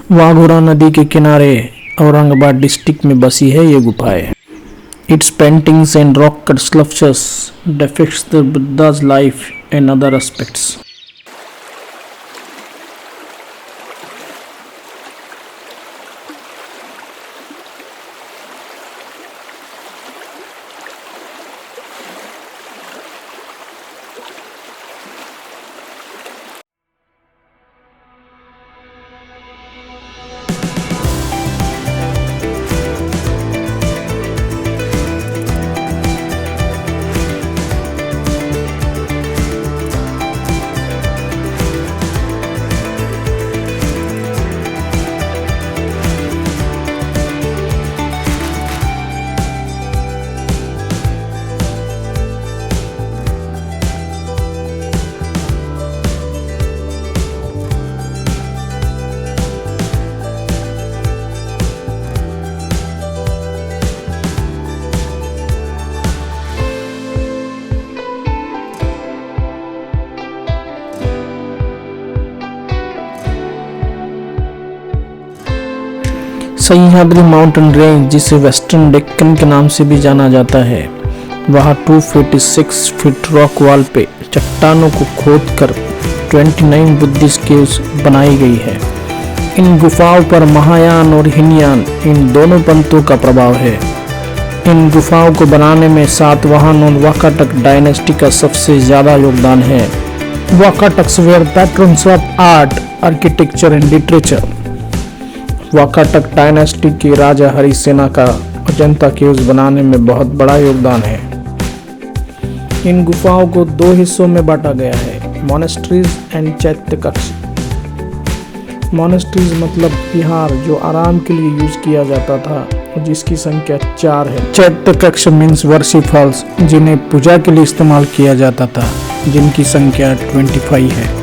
वाघोरा नदी के किनारे औरंगाबाद डिस्ट्रिक्ट में बसी है ये गुफाएं। Its paintings and rock-cut sculptures depicts the Buddha's life and other aspects. Sahyadri mountain range, जिसे वेस्टर्न डेक्कन के नाम से भी जाना जाता है, वहाँ 246 फीट रॉक वॉल पे चट्टानों को खोदकर 29 बुद्धिस्ट केव्स बनाई गई है। इन गुफाओं पर महायान और हीनयान इन दोनों पंथों का प्रभाव है। इन गुफाओं को बनाने में सातवाहन और वाकाटक डायनेस्टी का सबसे ज्यादा योगदान है। Vakatakas were patrons of art, architecture and literature. Vakataka dynasty के राजा हरिसेना का अजंता केव्स बनाने में बहुत बड़ा योगदान है। इन गुफाओं को दो हिस्सों में बांटा गया है, मोनेस्ट्रीज एंड चैत्य कक्ष। मोनेस्ट्रीज मतलब विहार जो आराम के लिए यूज किया जाता था, जिसकी संख्या 4 है। चैत्य कक्ष मीन्स वर्शिप हॉल्स, जिन्हें पूजा के लिए इस्तेमाल किया जाता था, जिनकी संख्या 25 है।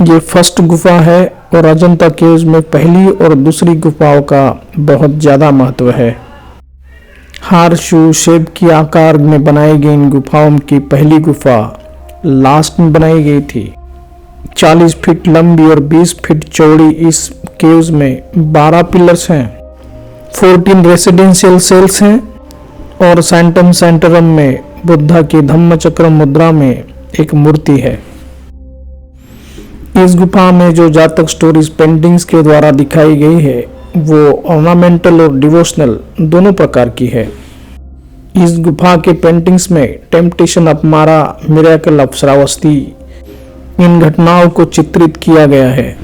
ये फर्स्ट गुफा है और अजंता केव्स में पहली और दूसरी गुफाओं का बहुत ज़्यादा महत्व है। हार्शू शेप की आकार में बनाई गई इन गुफाओं की पहली गुफा लास्ट में बनाई गई थी। 40 फीट लंबी और 20 फीट चौड़ी इस केव्स में 12 पिलर्स हैं, 14 रेसिडेंशियल सेल्स हैं और सैंटम सेंटरम में बुद्धा की धम्मचक्र मुद्रा में एक मूर्ति है। इस गुफा में जो जातक स्टोरीज पेंटिंग्स के द्वारा दिखाई गई है वो ऑर्नामेंटल और डिवोशनल दोनों प्रकार की है। इस गुफा के पेंटिंग्स में टेम्पटेशन ऑफ मारा, मिरेकल ऑफ श्रावस्ती, इन घटनाओं को चित्रित किया गया है।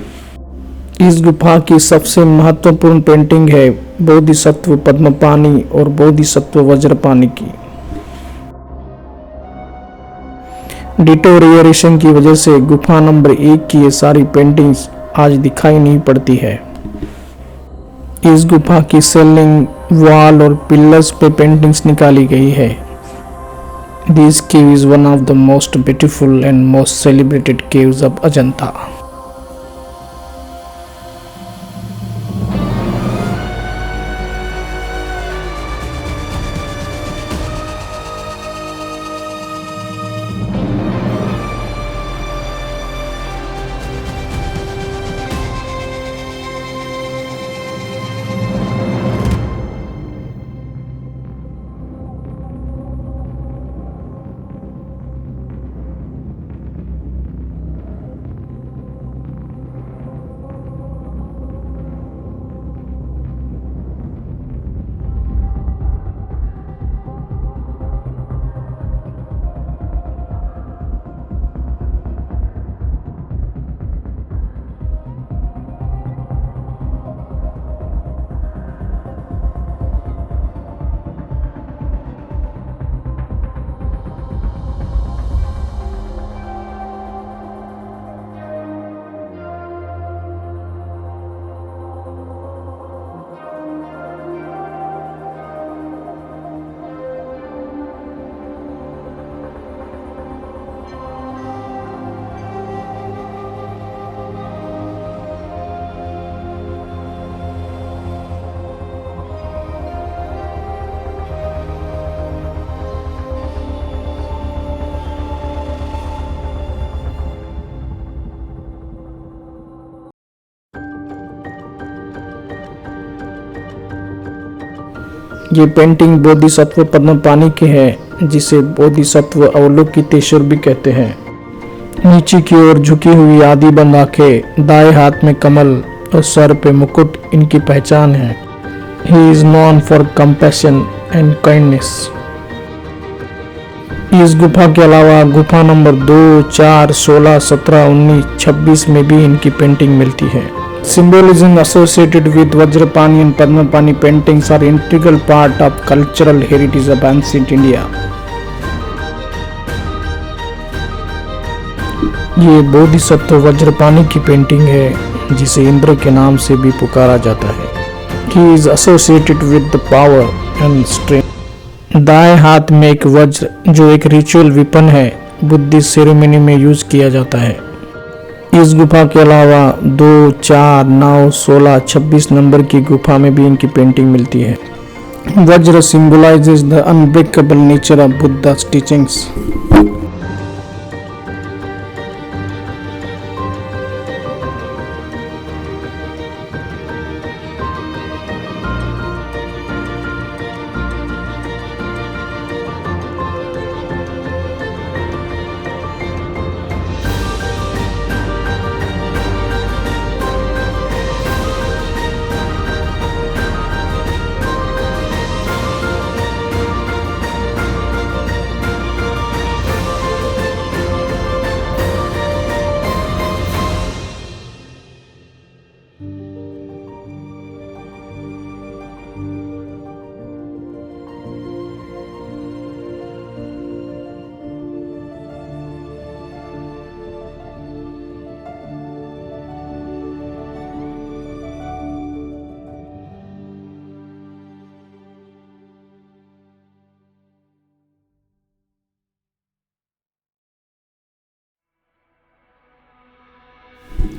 इस गुफा की सबसे महत्वपूर्ण पेंटिंग है बोधिसत्व पद्मपाणि और बोधिसत्व वज्रपाणि की। डिटोरिएशन की वजह से गुफा नंबर 1 की ये सारी पेंटिंग्स आज दिखाई नहीं पड़ती है। इस गुफा की सेलिंग, वॉल और पिलर्स पे पेंटिंग्स निकाली गई है। This cave is one of the most beautiful and most celebrated caves of Ajanta. ये पेंटिंग बोधिसत्व पद्मपाणि की है, जिसे बोधिसत्व अवलोकितेश्वर भी कहते हैं। नीचे की ओर झुकी हुई आदि-बंद आंखें, दाएं हाथ में कमल और सर पे मुकुट इनकी पहचान है। He is known for compassion and kindness। इस गुफा के अलावा गुफा नंबर 2, 4, 16, 17, 19, 26 में भी इनकी पेंटिंग मिलती है। Symbolism associated with Vajrapani and Padmapani paintings are integral part of cultural heritage of ancient India। ये बोधिसत्व वज्रपाणि की पेंटिंग है, जिसे इंद्र के नाम से भी पुकारा जाता है। He is associated with the power and strength। दाएं हाथ में एक वज्र, जो एक रिचुअल विपन है, बुद्धिस्ट सेरेमनी में यूज किया जाता है। इस गुफा के अलावा 2, 4, 9, 16, 26 नंबर की गुफा में भी इनकी पेंटिंग मिलती है। वज्र symbolizes the unbreakable nature of Buddha's teachings।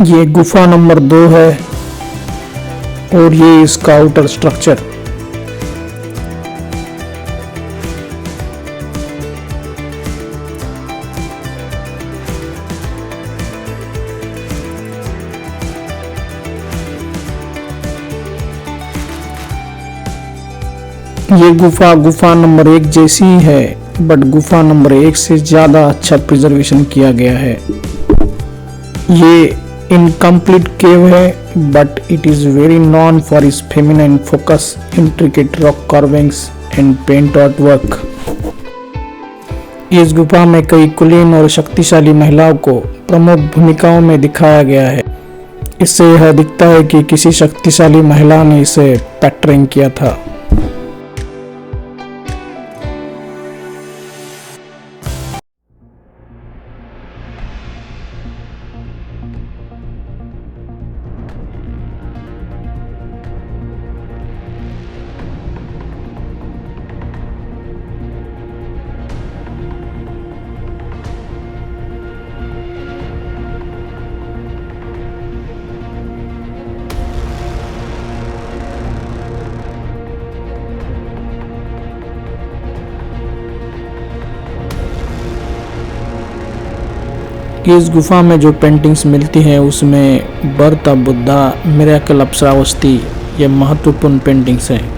ये गुफा नंबर 2 है और ये इसका आउटर स्ट्रक्चर। ये गुफा नंबर 1 जैसी ही है, बट गुफा नंबर 1 से ज्यादा अच्छा प्रिजर्वेशन किया गया है। ये इनकम्प्लीट केव है, but it is very known for its feminine focus, intricate rock carvings and paint artwork। इस गुफा में कई कुलीन और शक्तिशाली महिलाओं को प्रमुख भूमिकाओं में दिखाया गया है। इससे यह दिखता है कि किसी शक्तिशाली महिला ने इसे पैटर्निंग किया था। इस गुफा में जो पेंटिंग्स मिलती हैं उसमें birth of Buddha, miracle of Shravasti, ये महत्वपूर्ण पेंटिंग्स हैं।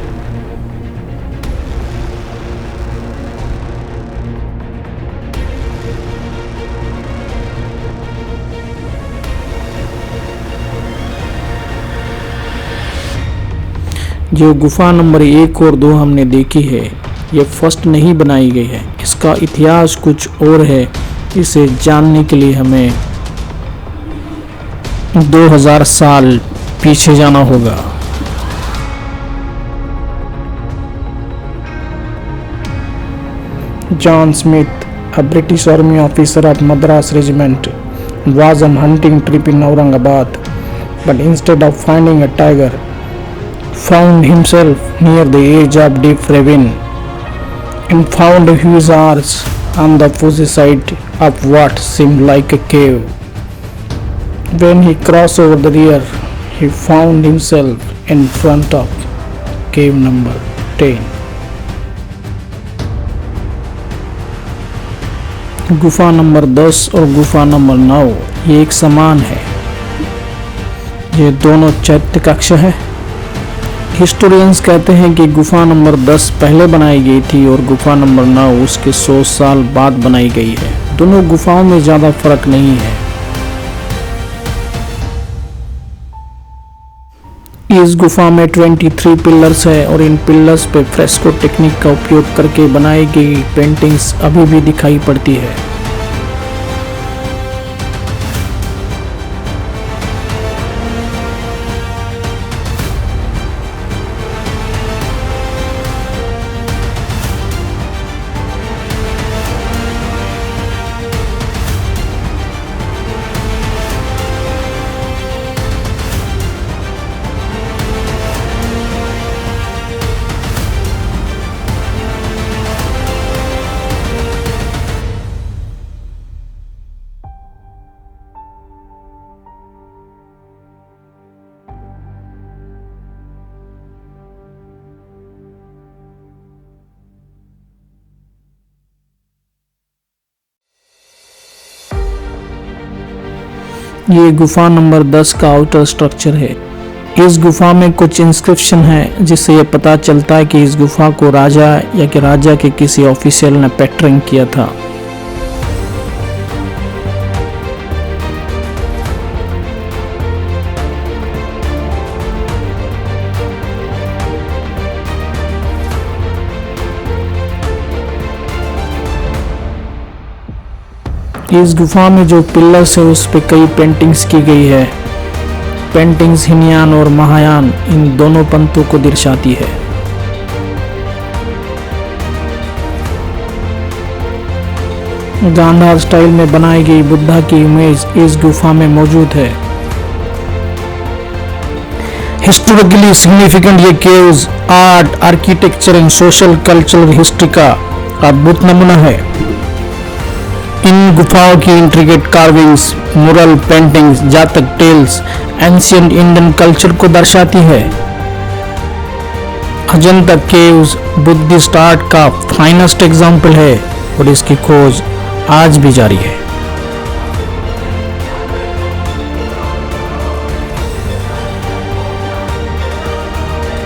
जो गुफा नंबर 1 और 2 हमने देखी है, ये फर्स्ट नहीं बनाई गई है। इसका इतिहास कुछ और है। इसे जानने के लिए हमें 2000 साल पीछे जाना होगा। John Smith, a British Army officer of Madras Regiment, was on hunting trip in Aurangabad, but instead of finding a tiger, found himself near the edge of deep ravine and found a huge arch on the opposite side of what seemed like a cave. When he crossed over the rear, he found himself in front of cave number 10. गुफा number 10 और गुफा number 9 ये एक समान है। ये दोनों चैत्य कक्ष है। हिस्टोरियंस कहते हैं कि गुफा नंबर 10 पहले बनाई गई थी और गुफा नंबर 9 उसके 100 साल बाद बनाई गई है। दोनों गुफाओं में ज़्यादा फर्क नहीं है। इस गुफा में 23 पिलर्स है और इन पिलर्स पे फ्रेस्को टेक्निक का उपयोग करके बनाई गई पेंटिंग्स अभी भी दिखाई पड़ती है। ये गुफा नंबर 10 का आउटर स्ट्रक्चर है। इस गुफा में कुछ इंस्क्रिप्शन है जिससे ये पता चलता है कि इस गुफा को राजा या कि राजा के किसी ऑफिशियल ने पैट्रन किया था। इस गुफा में जो पिलर्स है उस पे कई पेंटिंग्स की गई है। पेंटिंग्स हीनयान और महायान इन दोनों पंथों को दर्शाती है। गांधार स्टाइल में बनाई गई बुद्धा की इमेज इस गुफा में मौजूद है। हिस्टोरिकली सिग्निफिकेंट ये caves art, architecture and social cultural history का अद्भुत नमूना है। इन गुफाओं की इंट्रिकेट कार्विंग्स, मुरल पेंटिंग्स, जातक टेल्स एंशिएंट इंडियन कल्चर को दर्शाती है। अजंता केव्स बुद्धिस्ट आर्ट का फाइनेस्ट एग्जाम्पल है और इसकी खोज आज भी जारी है।